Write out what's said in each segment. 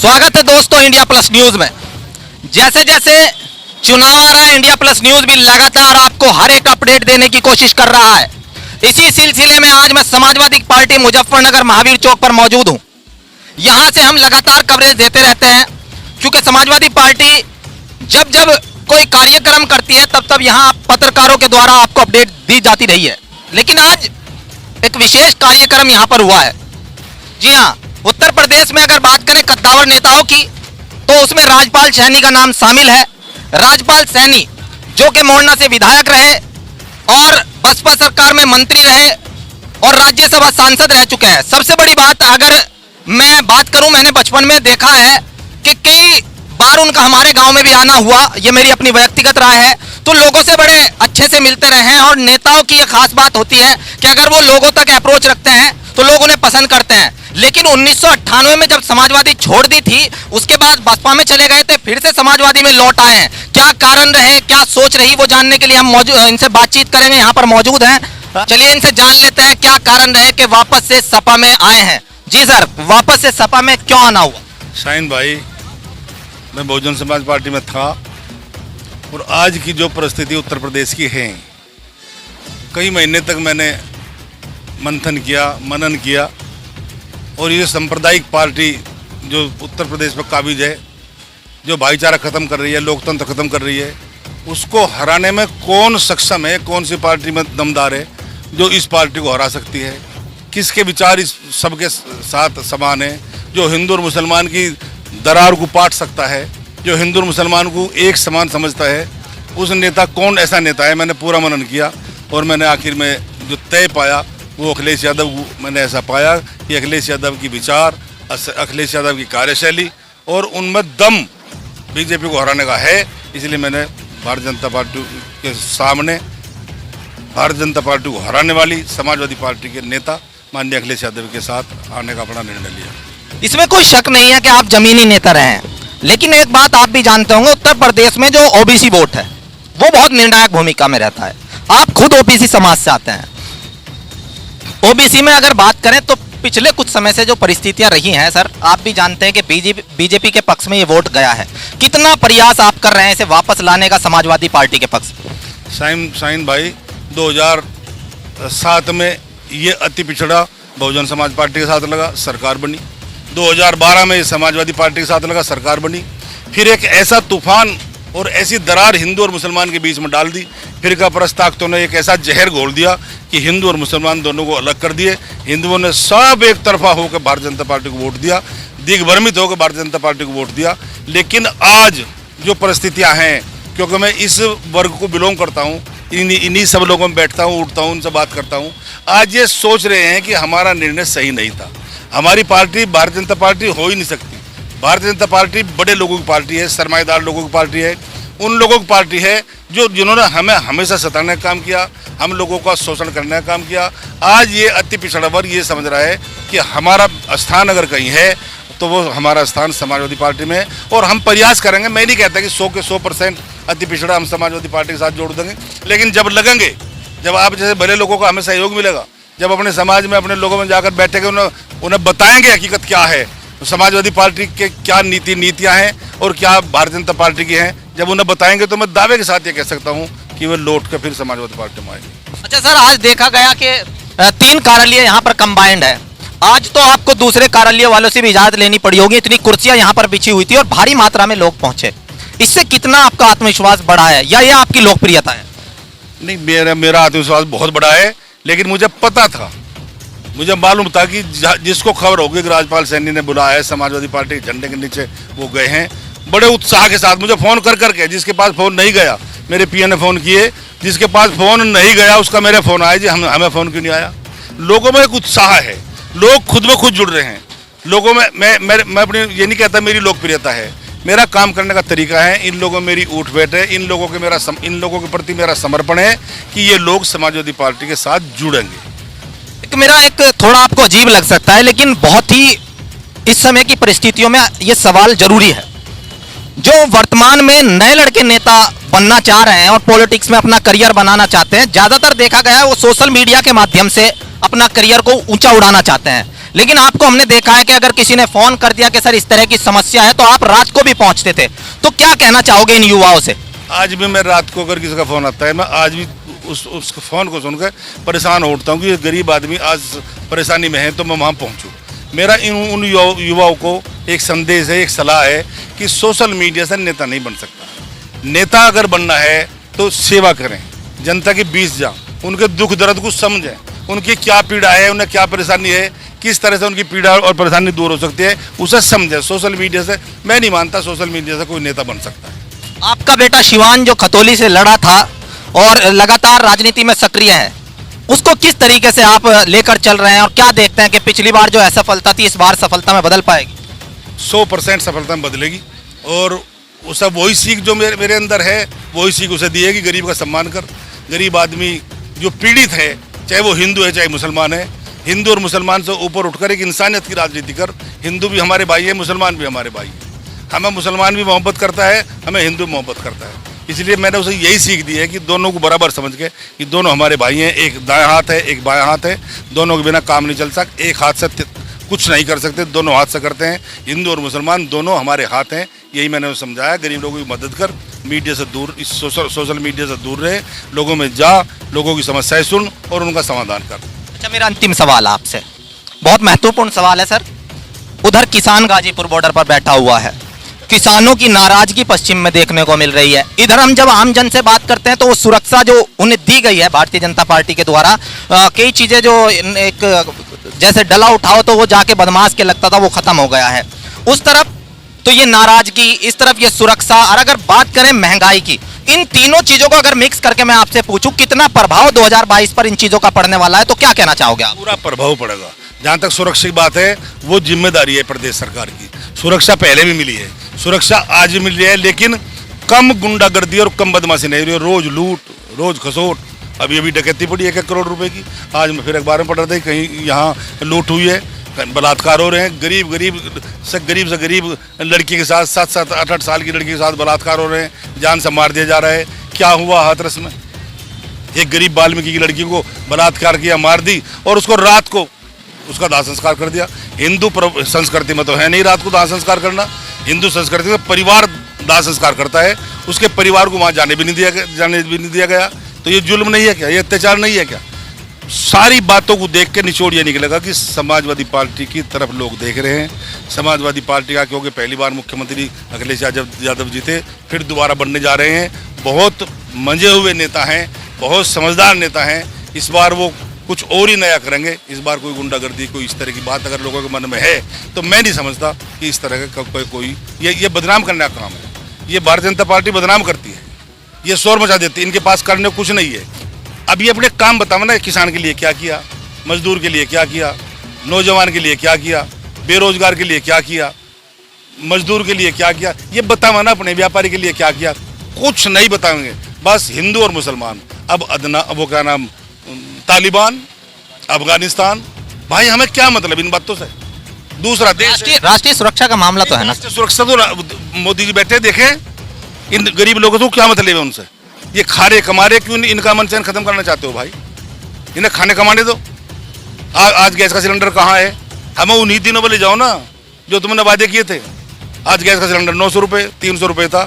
स्वागत है दोस्तों इंडिया प्लस न्यूज में। जैसे जैसे चुनाव आ रहा है, इंडिया प्लस न्यूज भी लगातार आपको हर एक अपडेट देने की कोशिश कर रहा है। इसी सिलसिले में आज मैं समाजवादी पार्टी मुजफ्फरनगर महावीर चौक पर मौजूद हूं। यहां से हम लगातार कवरेज देते रहते हैं, क्योंकि समाजवादी पार्टी जब जब कोई कार्यक्रम करती है तब तब यहां पत्रकारों के द्वारा आपको अपडेट दी जाती रही है। लेकिन आज एक विशेष कार्यक्रम यहां पर हुआ है। जी हां, उत्तर प्रदेश में अगर बात करें कद्दावर नेताओं की, तो उसमें राजपाल सैनी का नाम शामिल है। राजपाल सैनी जो कि मोरना से विधायक रहे और बसपा सरकार में मंत्री रहे और राज्यसभा सांसद रह चुके हैं। सबसे बड़ी बात अगर मैं बात करूं, मैंने बचपन में देखा है कि कई बार उनका हमारे गांव में भी आना हुआ, ये मेरी अपनी व्यक्तिगत राय है। तो लोगों से बड़े अच्छे से मिलते रहे हैं और नेताओं की ये खास बात होती है कि अगर वो लोगों तक अप्रोच रखते हैं तो लोग उन्हें पसंद करते हैं। लेकिन 1998 में जब समाजवादी छोड़ दी थी, उसके बाद बसपा में चले गए थे, फिर से समाजवादी में लौट आए हैं। क्या कारण रहे, क्या सोच रही, वो जानने के लिए हम इनसे बातचीत करेंगे। यहाँ पर मौजूद हैं, चलिए इनसे जान लेते हैं क्या कारण रहे कि वापस से सपा में आए हैं। जी सर, वापस से सपा में क्यों आना हुआ? शाहीन भाई, मैं बहुजन समाज पार्टी में था और आज की जो परिस्थिति उत्तर प्रदेश की है, कई महीने तक मैंने मंथन किया, मनन किया और ये सांप्रदायिक पार्टी जो उत्तर प्रदेश में काबिज है, जो भाईचारा ख़त्म कर रही है, लोकतंत्र ख़त्म कर रही है, उसको हराने में कौन सक्षम है, कौन सी पार्टी में दमदार है जो इस पार्टी को हरा सकती है, किसके विचार इस सबके साथ समान है, जो हिंदू और मुसलमान की दरार को पाट सकता है, जो हिंदू और मुसलमान को एक समान समझता है, उस नेता कौन ऐसा नेता है। मैंने पूरा मनन किया और मैंने आखिर में जो तय पाया वो अखिलेश यादव को मैंने ऐसा पाया कि अखिलेश यादव की विचार, अखिलेश यादव की कार्यशैली और उनमें दम बीजेपी को हराने का है। इसलिए मैंने भारतीय जनता पार्टी के सामने भारतीय जनता पार्टी को हराने वाली समाजवादी पार्टी के नेता माननीय अखिलेश यादव के साथ आने का अपना निर्णय लिया। इसमें कोई शक नहीं है कि आप जमीनी नेता रहे हैं, लेकिन एक बात आप भी जानते होंगे, उत्तर प्रदेश में जो ओबीसी वोट है वो बहुत निर्णायक भूमिका में रहता है। आप खुद ओबीसी समाज से आते हैं। ओबीसी में अगर बात करें तो पिछले कुछ समय से जो परिस्थितियां रही हैं सर, आप भी जानते हैं कि बीजेपी के पक्ष में ये वोट गया है। कितना प्रयास आप कर रहे हैं इसे वापस लाने का समाजवादी पार्टी के पक्ष में? शाहीन भाई, 2007 में ये अति पिछड़ा बहुजन समाज पार्टी के साथ लगा, सरकार बनी। 2012 में समाजवादी पार्टी के साथ लगा, सरकार बनी। फिर एक ऐसा तूफान और ऐसी दरार हिंदू और मुसलमान के बीच में डाल दी। फिरका परस्त ताकतों ने एक ऐसा जहर घोल दिया कि हिंदू और मुसलमान दोनों को अलग कर दिए। हिंदुओं ने सब एक तरफा होकर भारतीय जनता पार्टी को वोट दिया, दिग्भ्रमित होकर भारतीय जनता पार्टी को वोट दिया। लेकिन आज जो परिस्थितियां हैं, क्योंकि मैं इस वर्ग को बिलोंग करता हूँ, इन्हीं सब लोगों में बैठता हूँ, उठता हूँ, उनसे बात करता हूँ, आज ये सोच रहे हैं कि हमारा निर्णय सही नहीं था। हमारी पार्टी भारतीय जनता पार्टी हो ही नहीं सकती। भारतीय जनता पार्टी बड़े लोगों की पार्टी है, सरमाएदार लोगों की पार्टी है, उन लोगों की पार्टी है जिन्होंने हमें हमेशा सताने का काम किया, हम लोगों का शोषण करने का काम किया। आज ये अति पिछड़ा वर्ग ये समझ रहा है कि हमारा स्थान अगर कहीं है तो वो हमारा स्थान समाजवादी पार्टी में है और हम प्रयास करेंगे। मैं नहीं कहता कि 100 के 100% अति पिछड़ा हम समाजवादी पार्टी के साथ जोड़ देंगे, लेकिन जब लगेंगे, जब आप जैसे भले लोगों का हमें सहयोग मिलेगा, जब अपने समाज में अपने लोगों में जाकर बैठेंगे, उन्हें बताएंगे हकीकत क्या है, समाजवादी पार्टी के क्या नीतियां हैं और क्या भारतीय जनता पार्टी की हैं, जब उन्हें बताएंगे तो मैं दावे के साथ ये कह सकता हूं कि वे लौट कर फिर समाजवादी पार्टी में आएंगे। अच्छा सर, आज देखा गया कि 3 कार्यालय यहाँ पर कंबाइंड है। आज तो आपको दूसरे कार्यालय वालों से भी इजाजत लेनी पड़ी होगी, इतनी कुर्सियां यहाँ पर बिछी हुई थी और भारी मात्रा में लोग पहुंचे। इससे कितना आपका आत्मविश्वास बढ़ा है या ये आपकी लोकप्रियता है? नहीं, मेरा आत्मविश्वास बहुत बड़ा है, लेकिन मुझे पता था, मुझे मालूम था कि जिसको खबर होगी कि राजपाल सैनी ने बुलाया है समाजवादी पार्टी के झंडे के नीचे, वो गए हैं बड़े उत्साह के साथ। मुझे फ़ोन कर करके, जिसके पास फ़ोन नहीं गया मेरे पीए ने फ़ोन किए, जिसके पास फ़ोन नहीं गया उसका मेरे फ़ोन आया, जी हमें फ़ोन क्यों नहीं आया। लोगों में एक उत्साह है, लोग खुद ब खुद जुड़ रहे हैं लोगों में। मैं अपनी ये नहीं कहता मेरी लोकप्रियता है, मेरा काम करने का तरीका है। इन लोगों में मेरी उठ बैठ है, इन लोगों के प्रति मेरा समर्पण है कि ये लोग समाजवादी पार्टी के साथ जुड़ेंगे। मेरा एक थोड़ा आपको अजीब लग सकता है, लेकिन बहुत ही इस समय की परिस्थितियों में ये सवाल जरूरी है। जो वर्तमान में नए लड़के नेता बनना चाह रहे हैं और पॉलिटिक्स में अपना करियर बनाना चाहते हैं, ज्यादातर देखा गया है वो सोशल मीडिया के माध्यम से अपना करियर को ऊंचा उड़ाना चाहते हैं। लेकिन आपको हमने देखा है कि अगर किसी ने फोन कर दिया कि सर इस तरह की समस्या है, तो आप रात को भी पहुंचते थे। तो क्या कहना चाहोगे इन युवाओं से? आज भी मैं रात को अगर किसी का फ़ोन आता है, मैं आज भी उस फ़ोन को सुनकर परेशान हो उठता हूँ कि ये गरीब आदमी आज परेशानी में है, तो मैं वहाँ पहुँचूँ। मेरा उन युवाओं को एक संदेश है, एक सलाह है कि सोशल मीडिया से नेता नहीं बन सकता। नेता अगर बनना है तो सेवा करें, जनता के बीच जाओ, उनके दुख दर्द को समझें, उनकी क्या पीड़ा है, उन्हें क्या परेशानी है, किस तरह से उनकी पीड़ा और परेशानी दूर हो सकती है, उसे समझें। सोशल मीडिया से मैं नहीं मानता सोशल मीडिया से कोई नेता बन सकता है। आपका बेटा शिवान जो खतौली से लड़ा था और लगातार राजनीति में सक्रिय है, उसको किस तरीके से आप लेकर चल रहे हैं और क्या देखते हैं कि पिछली बार जो असफलता थी इस बार सफलता में बदल पाएगी? 100% सफलता में बदलेगी और उसे वही सीख जो मेरे अंदर है, वही सीख उसे दी है कि गरीब का सम्मान कर। गरीब आदमी जो पीड़ित है, चाहे वो हिंदू है चाहे मुसलमान है, हिंदू और मुसलमान से ऊपर उठकर एक इंसानियत की राजनीति कर। हिंदू भी हमारे भाई है, मुसलमान भी हमारे भाई है। हमें मुसलमान भी मोहब्बत करता है, हमें हिंदू मोहब्बत करता है। इसलिए मैंने उसे यही सीख दी है कि दोनों को बराबर समझ के कि दोनों हमारे भाई हैं, एक दायां हाथ है एक बायां हाथ है, दोनों के बिना काम नहीं चल सकता, एक हाथ से कुछ नहीं कर सकते, दोनों हाथ से करते हैं। हिंदू और मुसलमान दोनों हमारे हाथ हैं, यही मैंने उसे समझाया। गरीब लोगों की मदद कर, मीडिया से दूर, इस सोशल मीडिया से दूर रहे, लोगों में जा, लोगों की समस्याएं सुन और उनका समाधान कर। अच्छा, मेरा अंतिम सवाल आपसे, बहुत महत्वपूर्ण सवाल है सर। उधर किसान गाजीपुर बॉर्डर पर बैठा हुआ है, किसानों की नाराजगी पश्चिम में देखने को मिल रही है। इधर हम जब आम जन से बात करते हैं तो वो सुरक्षा जो उन्हें दी गई है भारतीय जनता पार्टी के द्वारा, कई चीजें जो एक जैसे डला उठाओ तो वो जाके बदमाश के लगता था, वो खत्म हो गया है। उस तरफ तो ये नाराजगी, इस तरफ ये सुरक्षा, और अगर बात करें महंगाई की, इन तीनों चीजों को अगर मिक्स करके मैं आपसे पूछूं कितना प्रभाव 2022 पर इन चीजों का पड़ने वाला है, तो क्या कहना चाहोगे आप? पूरा प्रभाव पड़ेगा। जहाँ तक सुरक्षा की बात है, वो जिम्मेदारी है प्रदेश सरकार की। सुरक्षा पहले भी मिली है, सुरक्षा आज भी मिल रही है, लेकिन कम गुंडागर्दी और कम बदमाशी नहीं रही है। रोज लूट, रोज खसोट, अभी डकैती पड़ी 1-1 करोड़ रुपए की। आज मैं फिर अखबार में पढ़ रहा था कहीं यहाँ लूट हुई है, बलात्कार हो रहे हैं। गरीब से गरीब लड़की के साथ 7-7, 8-8 साल की लड़की के साथ बलात्कार हो रहे हैं, जान से मार दिया जा रहा है। क्या हुआ हाथरस में? एक गरीब वाल्मीकि की लड़की को बलात्कार किया, मार दी और उसको रात को उसका दाह संस्कार कर दिया। हिंदू संस्कृति में तो है नहीं रात को दाह संस्कार करना। हिंदू संस्कृति में परिवार दाह संस्कार करता है, उसके परिवार को वहाँ जाने भी नहीं दिया गया। तो ये जुल्म नहीं है क्या? ये अत्याचार नहीं है क्या? सारी बातों को देख के निचोड़ ये निकलेगा कि समाजवादी पार्टी की तरफ लोग देख रहे हैं। समाजवादी पार्टी का, क्योंकि पहली बार मुख्यमंत्री अखिलेश यादव जी थे, फिर दोबारा बनने जा रहे हैं। बहुत मंजे हुए नेता हैं, बहुत समझदार नेता हैं। इस बार वो कुछ और ही नया करेंगे। इस बार कोई गुंडागर्दी, कोई इस तरह की बात अगर लोगों के मन में है, तो मैं नहीं समझता कि इस तरह का कोई ये बदनाम करने का काम है। ये भारतीय जनता पार्टी बदनाम करती है, ये शोर मचा देती है। इनके पास करने को कुछ नहीं है। अब ये अपने काम बताओ ना, किसान के लिए क्या किया, मजदूर के लिए क्या किया, नौजवान के लिए क्या किया, बेरोजगार के लिए क्या किया, मजदूर के लिए क्या किया, ये बताओ ना। अपने व्यापारी के लिए क्या किया, कुछ नहीं बताएंगे। बस हिंदू और मुसलमान, अब वो क्या नाम, तालिबान, अफगानिस्तान। भाई हमें क्या मतलब इन बातों से? दूसरा देश, राष्ट्रीय सुरक्षा का मामला तो है ना। सुरक्षा तो मोदी जी बैठे देखें, इन गरीब लोगों को क्या मतलब है उनसे? ये खारे कमारे क्यों इनका मन चैन खत्म करना चाहते हो भाई? इन्हें खाने कमाने दो। आज गैस का सिलेंडर कहाँ है? हमें उन्हीं दिनों पर ले जाओ ना जो तुमने वादे किए थे। आज गैस का सिलेंडर 900 रुपये, 300 रुपये था।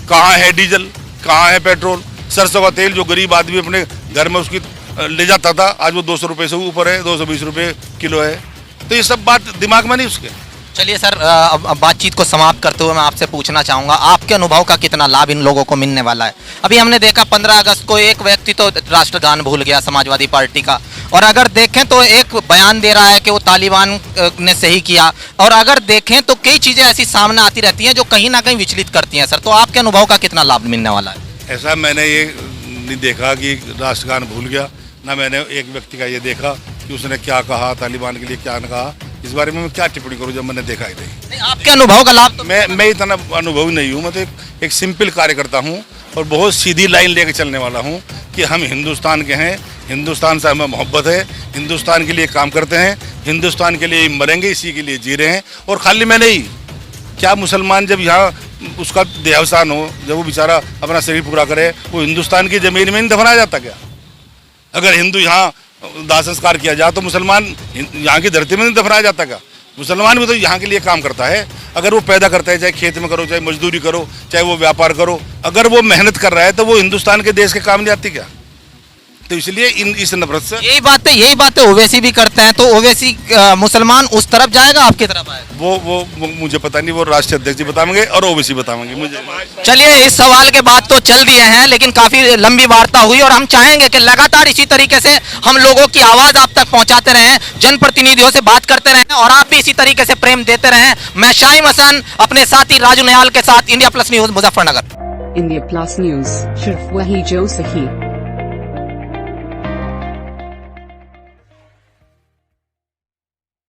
कहाँ है डीजल, कहाँ है पेट्रोल? सरसों का तेल जो गरीब आदमी अपने घर में उसकी ले जाता था, आज वो 200 रुपये से ऊपर है, 220 रुपये किलो है। तो ये सब बात दिमाग में नहीं उसके। चलिए सर, अब बातचीत को समाप्त करते हुए मैं आपसे पूछना चाहूँगा, आपके अनुभव का कितना लाभ इन लोगों को मिलने वाला है? अभी हमने देखा 15 अगस्त को एक व्यक्ति तो राष्ट्रगान भूल गया समाजवादी पार्टी का, और अगर देखें तो एक बयान दे रहा है कि वो तालिबान ने सही किया, और अगर देखें तो कई चीज़ें ऐसी सामने आती रहती हैं जो कहीं ना कहीं विचलित करती हैं। सर, तो आपके अनुभव का कितना लाभ मिलने वाला है? ऐसा मैंने ये नहीं देखा कि राष्ट्रगान भूल गया, ना मैंने एक व्यक्ति का ये देखा कि उसने क्या कहा, तालिबान के लिए क्या कहा। इस बारे में मैं क्या टिप्पणी करूं जब मैंने देखा ही नहीं। आपके अनुभव का लाभ तो मैं इतना अनुभवी नहीं हूं। मैं तो एक सिंपल कार्यकर्ता हूं और बहुत सीधी लाइन लेकर चलने वाला हूं कि हम हिंदुस्तान के हैं, हिंदुस्तान से हमें मोहब्बत है, हिंदुस्तान के लिए काम करते हैं, हिंदुस्तान के लिए मरेंगे, इसी के लिए जी रहे हैं। और खाली मैं नहीं, क्या मुसलमान जब यहाँ उसका देहावसान हो, जब वो बेचारा अपना शरीर पूरा करे, वो हिंदुस्तान की ज़मीन में नहीं दफनाया जाता क्या? अगर हिंदू यहाँ दाह संस्कार किया जाए तो मुसलमान यहाँ की धरती में नहीं दफनाया जाता का? मुसलमान भी तो यहाँ के लिए काम करता है। अगर वो पैदा करता है, चाहे खेत में करो, चाहे मजदूरी करो, चाहे वो व्यापार करो, अगर वो मेहनत कर रहा है तो वो हिंदुस्तान के देश के काम नहीं आती क्या? तो इसलिए इस नफरत से यही बातें ओवैसी भी करते हैं, तो ओवैसी मुसलमान उस तरफ जाएगा, आपकी तरफ आएगा? वो मुझे पता नहीं, वो राष्ट्रीय अध्यक्ष जी बताएंगे और ओवैसी बताएंगे मुझे। चलिए, इस सवाल के बाद तो चल दिए हैं, लेकिन काफी लंबी वार्ता हुई और हम चाहेंगे कि लगातार इसी तरीके से हम लोगों की आवाज आप तक पहुंचाते रहें, जनप्रतिनिधियों से बात करते रहें और आप भी इसी तरीके से प्रेम देते रहें। मैं शाहिम हसन अपने साथी राजू नयाल के साथ, India plus news, Muzaffarnagar. India plus news, सिर्फ वही जो सही।